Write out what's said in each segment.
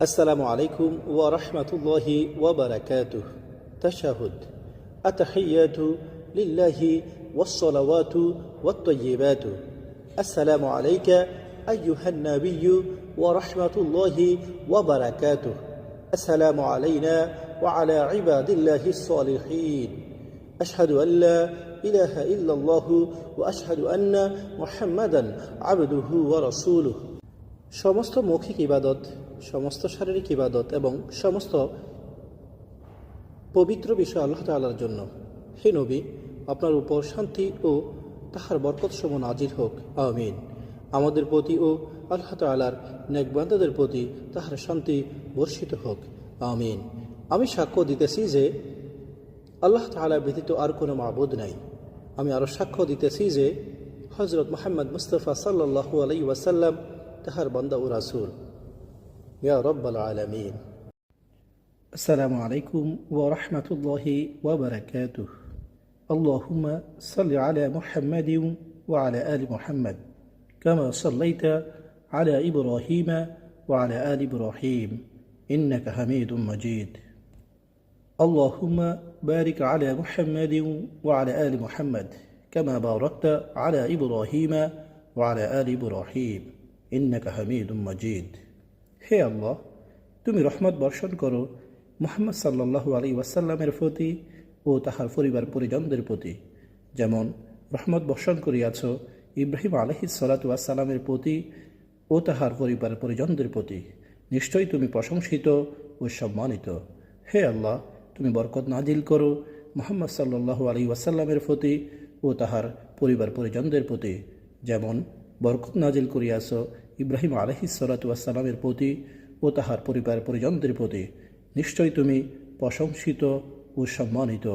আসসালামু আলাইকুম ওয়া রাহমাতুল্লাহি ওয়া বারাকাতুহু। তাশাহুদ। আত-তাহিয়াতু লিল্লাহি ওয়াস-সালাওয়াতু ওয়াত-তাইয়্যিবাতু। আসসালামু আলাইকা আইয়ুহান নাবিয়্যু ওয়া রাহমাতুল্লাহি ওয়া বারাকাতুহু। আসসালামু আলাইনা ওয়া আলা ইবাদিল্লাহিস সালিহিন। আশহাদু আল্লা ইলাহা ইল্লাল্লাহু ওয়া আশহাদু আন্না মুহাম্মাদান আবদুহু ওয়া রাসূলুহু। সমস্ত মৌখিক ইবাদত, সমস্ত শারীরিক ইবাদত এবং সমস্ত পবিত্র বিষয় আল্লাহ তাআলার জন্য। হে নবী, আপনার উপর শান্তি ও তাহার বরকতসমূহ নাজিল হোক, আমিন। আমাদের প্রতি ও আল্লাহ তাআলার নেক বান্দাদের প্রতি তাহার শান্তি বর্ষিত হোক, আমিন। আমি সাক্ষ্য দিতেছি যে আল্লাহ তাআলা ব্যতীত আর কোনো মাবুদ নাই। আমি আরও সাক্ষ্য দিতেছি যে হযরত মুহাম্মদ মুস্তাফা সাল্লাল্লাহু আলাইহি ওয়াসাল্লাম তাহার বান্দা ও রাসূল। ইয়া রাব্বাল আলামিন। আসসালামু আলাইকুম ওয়া রাহমাতুল্লাহি ওয়া বারাকাতুহু। আল্লাহুম্মা সাল্লি আলা মুহাম্মাদিন ওয়া আলা আলি মুহাম্মাদ কামা সাল্লাইতা আলা ইব্রাহিমা ওয়া আলা আলি ইব্রাহিম ইন্নাকা হামিদুম মাজিদ। আল্লাহুম্মা বারিক আলা মুহাম্মাদিন ওয়া আলা আলি মুহাম্মাদ কামা বারাকতা আলা ইব্রাহিমা ওয়া আলা আলি ইব্রাহিম ইন্নাকা হামিদুম মাজিদ। হে আল্লাহ, তুমি রহমত বর্ষণ করো মুহাম্মদ সাল্লাল্লাহু আলাইহি ওয়াসাল্লামের প্রতি ও তাহার পরিবার পরিজনদের প্রতি, যেমন রহমত বর্ষণ করিয়াছ ইব্রাহিম আলাইহিস সালাতু ওয়াস সালামের প্রতি ও তাহার পরিবার পরিজনদের প্রতি। নিশ্চয়ই তুমি প্রশংসিত ও সম্মানিত। হে আল্লাহ, তুমি বরকত নাজিল করো মুহাম্মদ সাল্লাল্লাহু আলাইহি ওয়াসাল্লামের প্রতি ও তাহার পরিবার পরিজনদের প্রতি, যেমন বরকত নাজিল করিয়াছ ইব্রাহিম আলাইহিস সালাতু ওয়াস সালামের প্রতি ও তাহার পরিবার পরিজনদের প্রতি। নিশ্চয়ই তুমি প্রশংসিত ও সম্মানিত,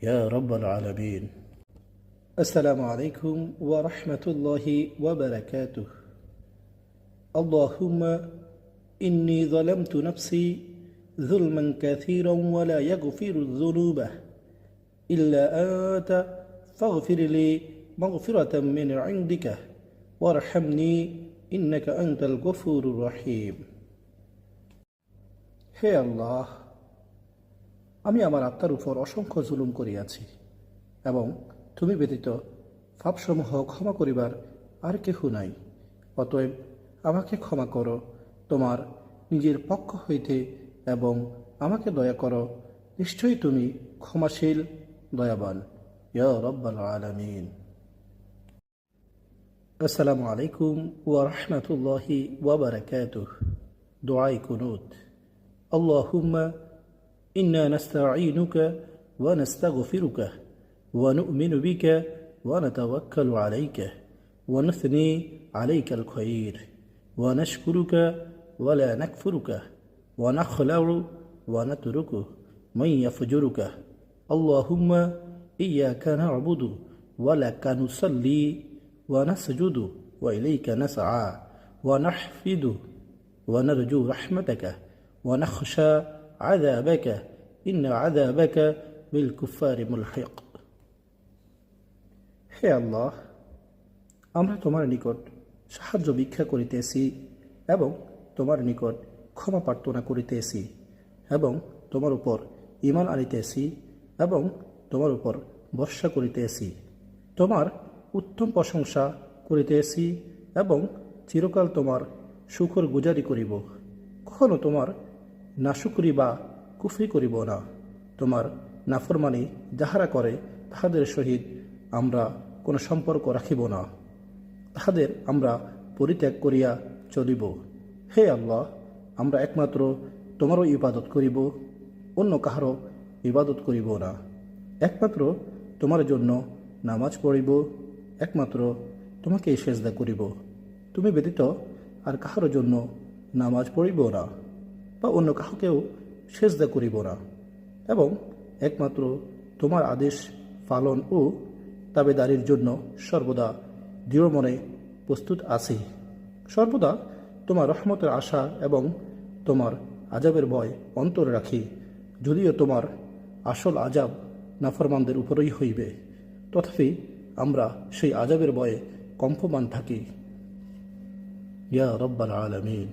ইয়া রাব্বাল আলামিন। আসসালামু আলাইকুম ওয়া রাহমাতুল্লাহি ওয়া বারাকাতুহু। আল্লাহুম্মা ইন্নী যালামতু নাফসি যুলমান কাসীরান ওয়া লা ইয়াগফিরুয যুনুবা ইল্লা আনতা ফাগফির লি মাগফিরাতাম মিন ইনদিকা ওয়ারহামনি ইন্নাকা আনতাল গফুরুর রহিম। হে আল্লাহ, আমি আমার আত্মার উপর অসংখ্য জুলুম করিয়াছি এবং তুমি ব্যতীত পাপসমূহ ক্ষমা করিবার আর কেহ নাই। অতএব আমাকে ক্ষমা করো তোমার নিজের পক্ষ হইতে এবং আমাকে দয়া করো। নিশ্চয়ই তুমি ক্ষমাশীল, দয়াবান, ইয়া রাব্বাল আলামিন। আসসালামু আলাইকুম ওয়া রাহমাতুল্লাহি ওয়া বারাকাতুহু। দুআই কুনুত। আল্লাহুম্মা ইন্না নাস্তাঈনুকা ওয়া নাস্তাগফিরুকা ওয়া নু'মিনু বিকা ওয়া নাতাওয়াক্কালু আলাইকা ওয়া নাসনি আলাইকাল খায়র ওয়া নাশকুরুকা ওয়া লা নাকফুরুকা ওয়া নাখলাউ ওয়া নাতরুকু মান ইয়াফজুরুকা। আল্লাহুম্মা ইয়্যাকা না'বুদু ওয়া লাকা নুসাল্লি ونسجد وإليك نسعى ونحفد ونرجو رحمتك ونخشى عذابك إن عذابك بالكفار ملحق। হে আল্লাহ, আমরা তোমার নিকট সাহায্য ভিক্ষা করিতেছি এবং তোমার নিকট ক্ষমা প্রার্থনা করিতেছি এবং তোমার উপর ঈমান আনিতেছি এবং তোমার উপর ভরসা করিতেছি। তোমার উত্তম প্রশংসা করিতেছি এবং চিরকাল তোমার শুকর গুজারি করিব। কখনো তোমার নাশুকরি বা কুফরি করিব না। তোমার নাফরমানি যাহারা করে তাহাদের সহিত আমরা কোনো সম্পর্ক রাখিব না, তাহাদের আমরা পরিত্যাগ করিয়া চলিব। হে আল্লাহ, আমরা একমাত্র তোমারও ইবাদত করিব, অন্য কাহারও ইবাদত করিব না। একমাত্র তোমার জন্য নামাজ পড়িব, একমাত্র তোমাকে সেজদা করিব। তুমি ব্যতীত আর কাহার জন্য নামাজ পড়িব না বা অন্য কাহাকেও সেজদা করিব না, এবং একমাত্র তোমার আদেশ পালন ও তাবেদারির জন্য সর্বদা দৃঢ় মনে প্রস্তুত আছি। সর্বদা তোমার রহমতের আশা এবং তোমার আজাবের ভয় অন্তরে রাখি। যদিও তোমার আসল আজাব নাফরমানদের উপরেই হইবে, তথাপি আমরা সেই আজাবের ভয়ে কম্পমান থাকি, ইয়া রাব্বাল আলামিন।